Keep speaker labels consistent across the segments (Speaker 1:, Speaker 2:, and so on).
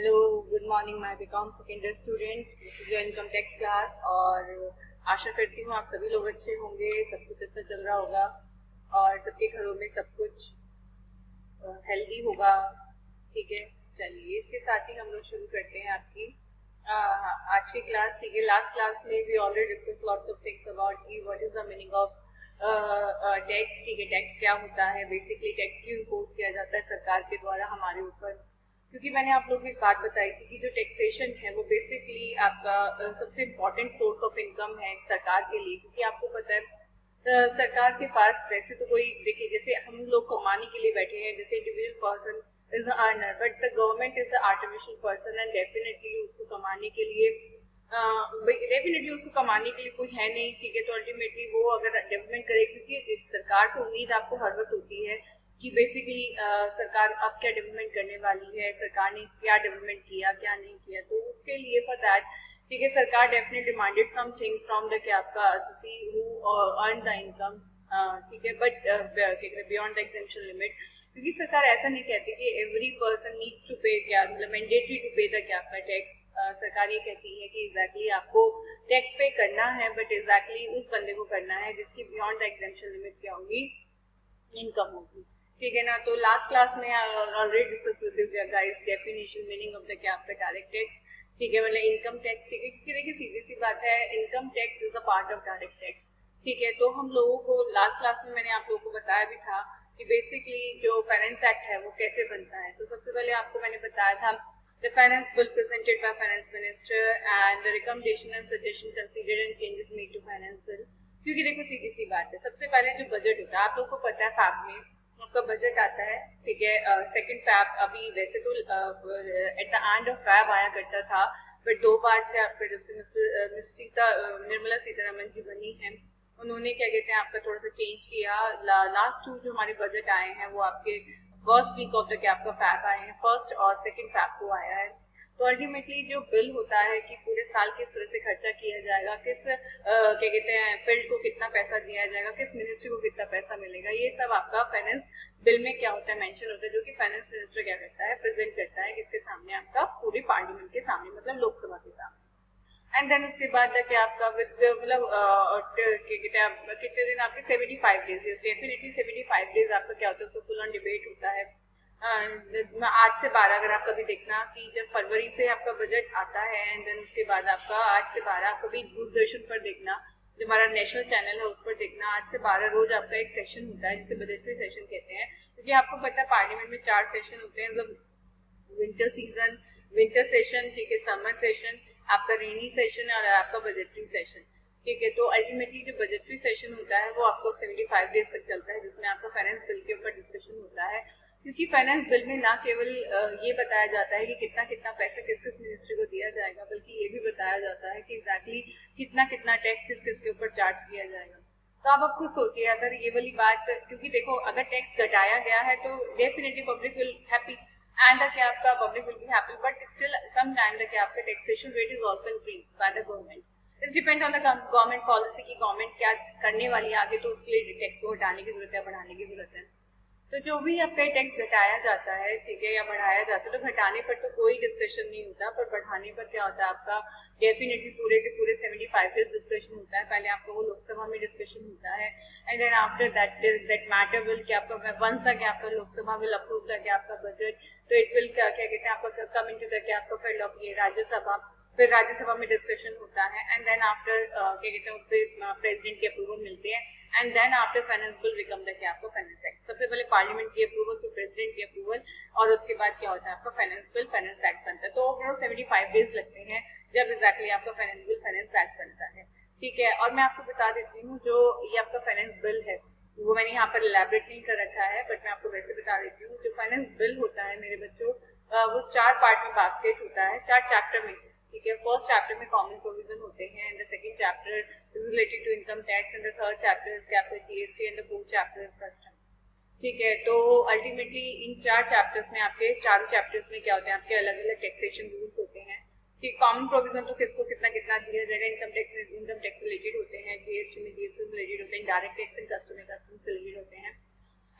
Speaker 1: Hello, good morning my B Com second year student. This is your income tax class और आशा करती हूँ आप सभी लोग अच्छे होंगे, सब कुछ अच्छा चल रहा होगा और सबके घरों में सब कुछ हेल्दी होगा। ठीक है, चलिए इसके साथ ही हम लोग शुरू करते हैं आपकी आज की क्लास। ठीक है, लास्ट क्लास में we already discuss lots of things about की what is the meaning of tax. ठीक है, टैक्स क्या होता है, बेसिकली टैक्स क्यों इम्पोज किया जाता है सरकार के द्वारा हमारे ऊपर। क्योंकि मैंने आप लोगों को एक बात बताई थी कि जो टैक्सेशन है वो बेसिकली आपका सबसे इम्पोर्टेंट सोर्स ऑफ इनकम है सरकार के लिए। क्योंकि आपको पता है सरकार के पास वैसे तो कोई, देखिए जैसे हम लोग कमाने के लिए बैठे हैं, जैसे individual person is earner but the government is the artificial person and definitely उसको कमाने के लिए कोई है नहीं। ठीक है, तो अल्टीमेटली वो अगर डेवलपमेंट करे, क्योंकि सरकार से उम्मीद आपको हर वक्त होती है कि बेसिकली सरकार अब क्या डेवलपमेंट करने वाली है, सरकार ने क्या डेवलपमेंट किया क्या नहीं किया। तो उसके लिए फॉर दैट, ठीक है, सरकार definitely demanded something from the क्या आपका SSC who earn the income. ठीक है, but beyond the exemption limit, क्योंकि सरकार ऐसा नहीं कहती कि एवरी पर्सन नीड्स टू पे, क्या मतलब मैंडेटरी टू पे द क्या आपका टैक्स। सरकार ये कहती है कि एग्जैक्टली आपको टैक्स पे करना है, बट एग्जैक्टली उस बंदे को करना है जिसकी बियॉन्ड द एग्जेम्पशन लिमिट क्या होगी, इनकम होगी। ठीक है ना, तो लास्ट क्लास में ऑलरेडी डिस्कस करते guys definition meaning of the क्या आपका डायरेक्ट टैक्स। ठीक है, मतलब इनकम टैक्स। ठीक है, क्योंकि देखिए सीधी सी बात है, income tax is a part of direct tax. ठीक है, तो हम लोगों को लास्ट क्लास में मैंने आप लोगों को बताया भी था कि बेसिकली जो फाइनेंस एक्ट है वो कैसे बनता है। तो सबसे पहले आपको मैंने बताया था the finance bill presented by finance minister and the recommendation and suggestion considered and changes made to finance bill. क्योंकि देखो सीधी सी बात है, सबसे पहले जो बजट होता है आप लोगों को पता है फैब में आपका बजट आता है। ठीक है, सेकंड फैब अभी वैसे तो at the end of Feb आया करता था, बट 2 बार से आपका जब से निर्मला सीतारमन जी बनी है, उन्होंने क्या कहते हैं आपका थोड़ा सा चेंज किया। लास्ट 2 जो हमारे बजट आए हैं वो आपके फर्स्ट वीक ऑफ द क्या आपका फैब आए हैं, फर्स्ट और सेकंड फैब को आया है। तो अल्टीमेटली जो बिल होता है कि पूरे साल किस तरह से खर्चा किया जाएगा, किस क्या कहते हैं फील्ड को कितना पैसा दिया जाएगा, किस मिनिस्ट्री को कितना पैसा मिलेगा, ये सब आपका फाइनेंस बिल में क्या होता है मेंशन होता है, जो कि फाइनेंस मिनिस्टर क्या करता है प्रेजेंट करता है किसके सामने, आपका पूरे पार्लियामेंट के सामने, मतलब लोकसभा के सामने। एंड देन उसके बाद तक आपका मतलब कितने दिन आपके 75 डेज, डेफिनेटली 75 डेज आपका क्या होता है उसको फुल ऑन डिबेट होता है। आज से 12, अगर आप कभी देखना कि जब फरवरी से आपका बजट आता है एंड देन उसके बाद आपका आज से 12 आप कभी दूरदर्शन पर देखना, जो हमारा नेशनल चैनल है उस पर देखना, आज से 12 रोज आपका एक सेशन होता है जिसे बजटरी सेशन कहते हैं। क्योंकि आपको पता है पार्लियामेंट में 4 सेशन होते हैं, विंटर सीजन, विंटर सेशन, ठीक है, समर सेशन, आपका रेनी सेशन और आपका बजटरी सेशन। ठीक है, तो अल्टीमेटली जो बजटरी सेशन होता है वो आपको 75 डेज तक चलता है, जिसमें आपका फाइनेंस बिल के ऊपर डिस्कशन होता है। क्योंकि फाइनेंस बिल में ना केवल ये बताया जाता है कि कितना कितना पैसा किस किस मिनिस्ट्री को दिया जाएगा, बल्कि ये भी बताया जाता है कि एग्जैक्टली कितना कितना टैक्स किस किस के ऊपर चार्ज किया जाएगा। तो आप खुद सोचिए, अगर ये वाली बात, क्योंकि देखो अगर टैक्स घटाया गया है तो definitely public will happy and क्या आपका public will be happy, but still some time the क्या आपका taxation rate is also increase by the government. It's depend on the government policy की गवर्नमेंट क्या करने वाली है आगे, तो उसके लिए टैक्स को हटाने की जरूरत है, बढ़ाने की जरूरत है। तो जो भी आपका टैक्स घटाया जाता है, ठीक है, या बढ़ाया जाता है, तो घटाने पर तो कोई डिस्कशन नहीं होता, पर बढ़ाने पर क्या होता है आपका डेफिनेटली पूरे के पूरे 75 डेज डिस्कशन होता है। पहले आपका वो लोकसभा में डिस्कशन होता है and then after that matter will क्या आपका वंस तक आपका लोकसभा विल अप्रूव करके आपका बजट, तो इट विल क्या क्या कहते हैं आपका कम इनटू द क्या आपका फील्ड ऑफ ये राज्यसभा, फिर राज्यसभा में डिस्कशन होता है एंड देन आफ्टर क्या कहते हैं उस पर प्रेसिडेंट के अप्रूवल मिलते हैं and then after finance bill become the क्या आपका फाइनेंस एक्ट। सबसे पहले पार्लियामेंट की अप्रूवल, फिर प्रेसिडेंट की अप्रूवल और उसके बाद क्या होता है आपका फाइनेंस बिल फाइनेंस एक्ट बनता है। तो ओवरऑल 75 डेज लगते हैं जब एग्जैक्टली आपका फाइनेंस बिल फाइनेंस एक्ट बनता है। ठीक है, और मैं आपको बता देती हूँ जो ये आपका फाइनेंस बिल है वो मैंने यहाँ पर इलेबरेट नहीं कर रखा है, बट मैं आपको वैसे बता देती हूँ। जो फाइनेंस बिल होता है मेरे बच्चों, वो 4 पार्ट में बास्केट होता है, 4 चैप्टर में। ठीक है, फर्स्ट चैप्टर में कॉमन प्रोविजन होते हैं and the second chapter is related to income tax and the third chapter is capital GST and the fourth chapter is custom. ठीक है, तो अल्टीमेटली इन 4 चैप्टर्स में आपके चारों चैप्टर्स में क्या होते हैं आपके अलग अलग टैक्सेशन रूल्स होते हैं। ठीक, कॉमन प्रोविजन तो किसको कितना कितना दिया जाएगा, इनकम टैक्स रिलेटेड होते हैं, जीएसटी में जीएसटी से रिलेटेड होते हैं, डायरेक्ट टैक्स एंड कस्टम में कस्टम से रिलेटेड होते हैं।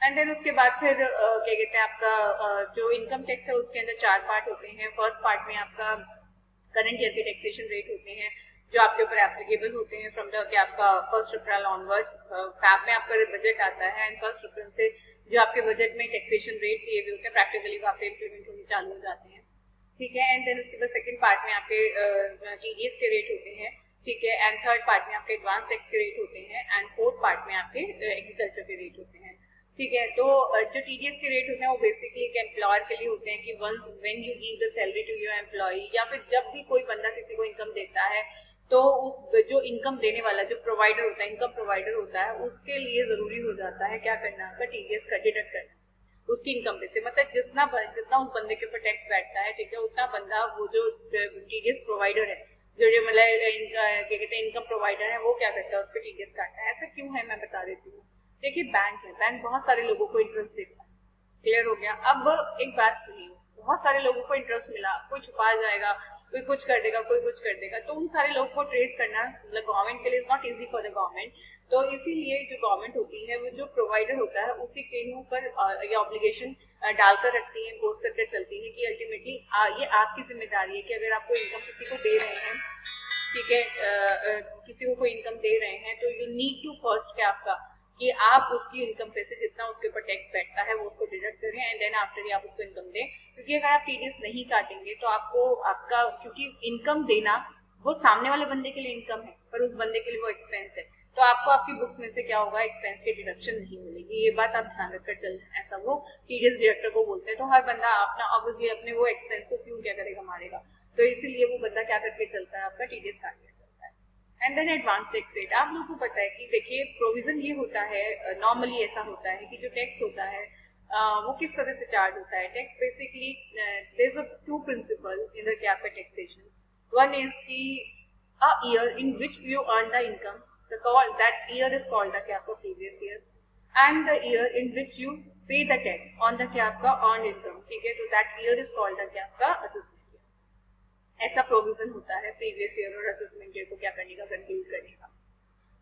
Speaker 1: एंड देन उसके बाद फिर क्या कहते हैं आपका जो इनकम टैक्स है उसके अंदर 4 पार्ट होते हैं। फर्स्ट पार्ट में आपका करंट ईयर के टैक्सेशन रेट होते हैं जो आपके ऊपर एप्लीकेबल होते हैं फ्रॉम द आपका 1 अप्रैल ऑनवर्ड्स। फैब में आपका बजट आता है एंड 1 अप्रैल से जो आपके बजट में टैक्सेशन रेट दिए हुए होते हैं प्रैक्टिकली वहाँ पे इम्प्लीमेंट होने चालू हो जाते हैं, ठीक है। एंड देन उसके बाद सेकंड पार्ट में आपके टीडीएस के रेट होते हैं, ठीक है। एंड थर्ड पार्ट में आपके एडवांस टैक्स के रेट होते हैं एंड फोर्थ पार्ट में आपके एग्रीकल्चर के रेट होते हैं, ठीक है। तो जो टीडीएस के रेट होते हैं वो बेसिकली एक एम्प्लॉयर के लिए होते हैं कि once when you give the salary to your employ या फिर जब भी कोई बंदा किसी को इनकम देता है तो उस जो इनकम देने वाला जो प्रोवाइडर होता है, इनकम प्रोवाइडर होता है, उसके लिए जरूरी हो जाता है क्या करना, आपका टीडीएस का डिडक्ट करना उसकी इनकम पे से। मतलब जितना उस बंदे के ऊपर टैक्स बैठता है, ठीक है, उतना बंदा वो जो टीडीएस प्रोवाइडर है जो मतलब क्या कहते हैं इनकम प्रोवाइडर है वो क्या करता है उस पर टीडीएस काटता है। ऐसा क्यों है मैं बता देती हूँ। देखिए बैंक है, बैंक बहुत सारे लोगों को इंटरेस्ट देता है, क्लियर हो गया। अब एक बात सुनिए, बहुत सारे लोगों को इंटरेस्ट मिला, कोई छुपा जाएगा, कोई कुछ कर देगा, कोई कुछ कर देगा, तो उन सारे लोगों को ट्रेस करना मतलब गवर्नमेंट के लिए not easy for the government. तो इसीलिए जो गवर्नमेंट होती है वो जो प्रोवाइडर होता है उसी के ऊपर ये ऑब्लिगेशन डालकर रखती है, पोस्ट करके चलती है कि अल्टीमेटली ये आपकी जिम्मेदारी है कि अगर आपको इनकम किसी को दे रहे हैं, ठीक है, किसी को कोई इनकम दे रहे हैं तो यू नीड टू फर्स्ट क्या आपका कि आप उसकी इनकम पे से जितना उसके ऊपर टैक्स बैठता है वो उसको डिडक्ट करें एंड देन आफ्टर ही आप उसको इनकम दें। क्योंकि अगर आप टीडीएस नहीं काटेंगे तो आपको आपका क्योंकि इनकम देना वो सामने वाले बंदे के लिए इनकम है पर उस बंदे के लिए वो एक्सपेंस है, तो आपको आपकी बुक्स में से क्या होगा एक्सपेंस की डिडक्शन नहीं मिलेगी। ये बात आप ध्यान रखकर चलना, ऐसा वो टीडीएस डिडक्टर को बोलते हैं। तो हर बंदा अपना ऑब्वियसली अपने वो एक्सपेंस को क्यों क्या करेगा मारेगा, तो इसीलिए वो बंदा क्या करके चलता है आपका टीडीएस काट के चलता है। And then advance tax rate, आप लोगों को पता है कि देखिए प्रोविजन ये होता है, नॉर्मली ऐसा होता है कि जो टैक्स होता है वो किस तरह से चार्ज होता है। Tax basically there is a two principle in the क्या टैक्सेशन। वन इज की a year in which you earn the income, that year is called the क्या previous year, and the year in which you pay the tax on the क्या आपका earned income, ठीक है, तो that year is called the क्या आपका assessment year। ऐसा provision होता है प्रीवियस ईयर और असेसमेंट ईयर को क्या करने का, कंक्लूड करने का,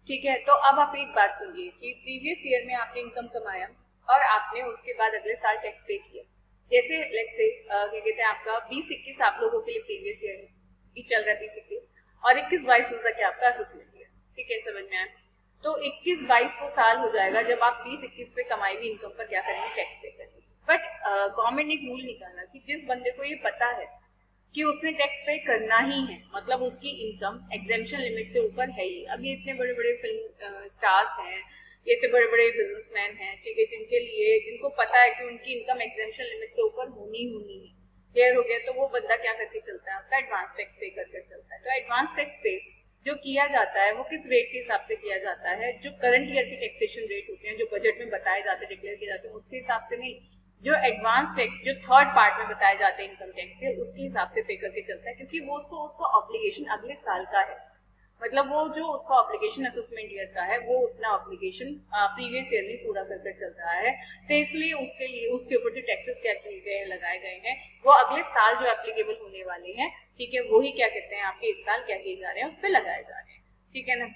Speaker 1: ठीक है। तो अब आप एक बात सुनिए कि प्रीवियस ईयर में आपने इनकम कमाया और आपने उसके बाद अगले साल टैक्स पे किया। जैसे लेट्स से क्या कहते हैं आपका 20-21 आप लोगों के लिए प्रीवियस ईयर है, चल रहा है 20-21 और 21-22 का क्या आपका असेसमेंट ईयर, ठीक है, समझ में आया। तो 21-22 वो साल हो जाएगा जब आप 20-21 पे कमाई हुई इनकम पर क्या करेंगे, टैक्स पे करेंगे। बट गवर्नमेंट ने एक रूल निकाला कि जिस बंदे को ये पता है कि उसने टैक्स पे करना ही है, मतलब उसकी इनकम एग्जेम्पशन लिमिट से ऊपर है ही। अब ये इतने बड़े बड़े फिल्म स्टार्स हैं, ये इतने बड़े बड़े बिजनेसमैन हैं, ठीक है, जिनके लिए जिनको पता है कि उनकी इनकम एग्जेम्पशन लिमिट से ऊपर होनी है, क्लियर हो गया। तो वो बंदा क्या करके चलता है आपका एडवांस टैक्स पे करके चलता है। तो एडवांस टैक्स पे जो किया जाता है वो किस रेट के हिसाब से किया जाता है, जो करंट ईयर के टैक्सेशन रेट होते हैं जो बजट में बताए जाते हैं, डिक्लेयर किए जाते हैं, उसके हिसाब से नहीं, जो एडवांस टैक्स जो थर्ड पार्ट में बताए जाते हैं इनकम टैक्स के, उसके हिसाब से पे करके चलता है। क्योंकि वो तो उसका ऑब्लिगेशन अगले साल का है, मतलब वो जो उसका ऑब्लिगेशन असेसमेंट ईयर का है वो उतना ऑब्लिगेशन प्रीवियस ईयर में पूरा कर चल रहा है। तो इसलिए उसके लिए उसके ऊपर जो टैक्सेस क्या किए गए लगाए गए हैं वो अगले साल जो एप्लीकेबल होने वाले हैं, ठीक है, वो ही क्या कहते हैं आपके इस साल क्या किए जा रहे हैं उस पर लगाए जा रहे हैं, ठीक है ना,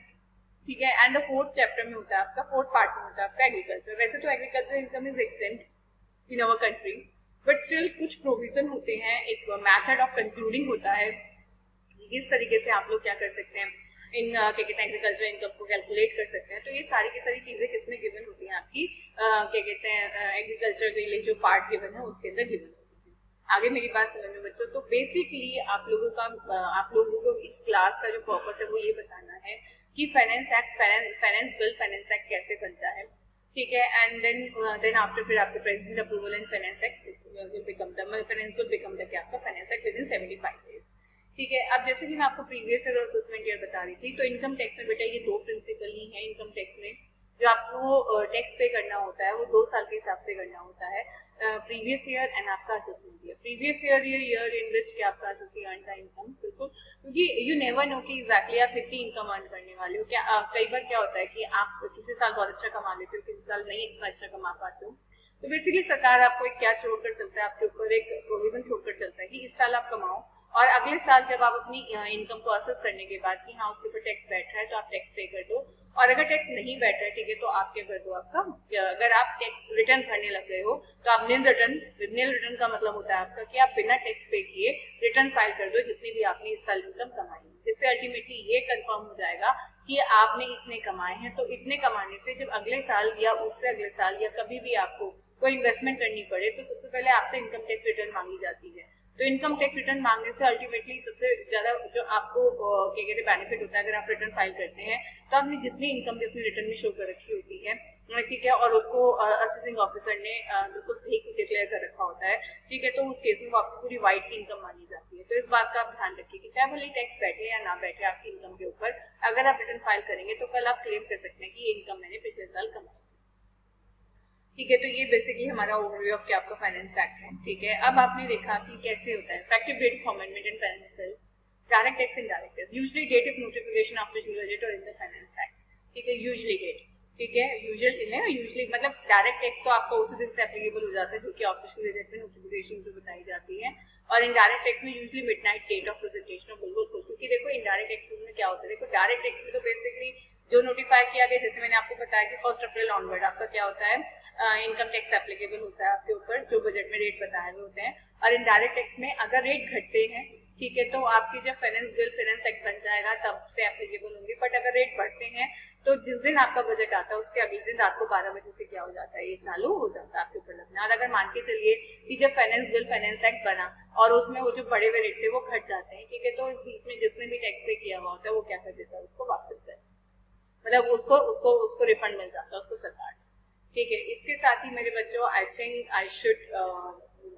Speaker 1: ठीक है। एंड द फोर्थ चैप्टर में होता है आपका, फोर्थ पार्ट में होता है आपका एग्रीकल्चर। वैसे तो agriculture income is accent in our country, but still कुछ प्रोविजन होते हैं, एक मैथड ऑफ कंक्लूडिंग होता है, इस तरीके से आप लोग क्या कर सकते हैं इन क्या कहते हैं एग्रीकल्चर इनकम को कैलकुलेट कर सकते हैं। तो ये सारी की सारी चीजें किसमें गिवन होती हैं आपकी क्या कहते हैं एग्रीकल्चर के लिए जो पार्ट गिवन है उसके अंदर गिवन होती है। आगे मेरी बात समझ में बच्चों, तो बेसिकली आप लोगों को इस क्लास का जो पर्पस है वो ये बताना है कि फाइनेंस बिल फाइनेंस एक्ट कैसे बनता है, ठीक है। एंड देन आफ्टर फिर आपके president approval and finance act will become the क्या आपका finance act with in 75 days, ठीक है। अब जैसे कि मैं आपको प्रीवियस ईयर और असेसमेंट ईयर बता रही थी, तो इनकम टैक्स में बेटा ये दो प्रिंसिपल ही हैं। इनकम टैक्स में जो आपको टैक्स पे करना होता है वो 2 साल के हिसाब से करना होता है, प्रीवियस ईयर एंड आपका असेसमेंट ईयर। प्रीवियस ईयर ये ईयर इन विच क्या आपका असेसी अर्न का इनकम, बिल्कुल, क्योंकि यू नेवर नो कि एग्जैक्टली आप कितनी इनकम अर्न करने वाले हो। क्या कई बार क्या होता है कि आप किसी साल बहुत अच्छा कमा लेते हो, किसी साल नहीं इतना अच्छा कमा पाते हो। तो बेसिकली सरकार आपको एक क्या छोड़कर चलता है, आपके ऊपर एक प्रोविजन छोड़कर चलता है कि इस साल आप कमाओ और अगले साल जब आप अपनी इनकम को असेस करने के बाद कि हाँ उसके ऊपर टैक्स बैठ रहा है तो आप टैक्स पे कर दो, और अगर टैक्स नहीं बैठ रहा है, ठीक है, तो आप क्या कर दो, आपका अगर आप टैक्स रिटर्न भरने लग गए हो तो आप निल रिटर्न का मतलब होता है आपका कि आप बिना टैक्स पे किए रिटर्न फाइल कर दो जितनी भी आपने इस साल इनकम कमाई है। इससे अल्टीमेटली ये कंफर्म हो जाएगा कि आपने इतने कमाए हैं। तो इतने कमाने से जब अगले साल या उससे अगले साल या कभी भी आपको कोई इन्वेस्टमेंट करनी पड़े तो सबसे पहले आपसे इनकम टैक्स रिटर्न मांगी जाती है। तो इनकम टैक्स रिटर्न मांगने से अल्टीमेटली सबसे ज्यादा जो आपको क्या कहते हैं बेनिफिट होता है, अगर आप रिटर्न फाइल करते हैं तो आपने जितनी इनकम भी अपनी रिटर्न में शो कर रखी होती है, ठीक है, और उसको असेसिंग ऑफिसर ने बिल्कुल सही डिक्लेयर कर रखा होता है, ठीक है, तो उस केस में वो आपकी पूरी वाइट की इनकम मानी जाती है। तो इस बात का आप ध्यान रखिए कि चाहे भले टैक्स बैठे या ना बैठे आपकी इनकम के ऊपर, अगर आप रिटर्न फाइल करेंगे तो कल आप क्लेम कर सकते हैं कि ये इनकम मैंने पिछले साल कमाई। ठीक है, तो ये बेसिकली हमारा ओवरव्यू ऑफ क्या आपका फाइनेंस एक्ट है। ठीक है, अब आपने देखा कि कैसे होता है effective date of amendment in finance bill, direct tax and direct tax, usually date of notification of the budget और इन द फाइनेंस एक्ट। ठीक है, यूजुअली डेट, ठीक है, यूजुअली मतलब डायरेक्ट टैक्स तो आपको उसी दिन से एप्लीकेबल हो जाता है जो कि ऑफिशियल गजट में नोटिफिकेशन जो बताई जाती है, और इनडायरेक्ट टैक्स में usually midnight date of presentation of bill. क्योंकि देखो इनडायरेक्ट टैक्स में क्या होता है, देखो डायरेक्ट टैक्स में तो बेसिकली जो नोटिफाई किया गया, जैसे मैंने आपको बताया कि 1 अप्रैल ऑनवर्ड आपका क्या होता है, इनकम टैक्स एप्लीकेबल होता है आपके ऊपर, जो बजट में रेट बताए हुए होते हैं। और इनडायरेक्ट टैक्स में अगर रेट घटते हैं, ठीक है, तो आपके जब फाइनेंस एक्ट बन जाएगा तब से एप्लीकेबल होंगे, बट अगर रेट बढ़ते हैं तो जिस दिन आपका बजट आता है उसके अगले दिन रात को 12 बजे से क्या हो जाता है, ये चालू हो जाता है आपके ऊपर लगना। और अगर मान के चलिए कि जब फाइनेंस एक्ट बना और उसमें वो जो बड़े हुए रेट थे वो घट जाते हैं, ठीक है, तो इस बीच में जिसने भी टैक्स पे किया हुआ होता है वो क्या कर देता है, उसको वापस कर, मतलब उसको उसको उसको रिफंड मिल जाता है उसको सरकार से। ठीक है, इसके साथ ही मेरे बच्चों I think I should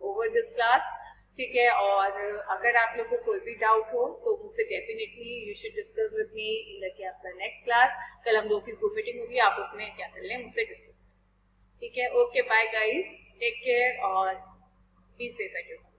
Speaker 1: over this class. ठीक है, और अगर आप लोगों को कोई भी डाउट हो तो मुझसे definitely you should discuss with me in the आपका नेक्स्ट क्लास। कल हम लोग की जूम मीटिंग होगी, आप उसमें क्या कर लें, मुझसे डिस्कस करें। ठीक है, okay, bye guys, take care और be safe at your home.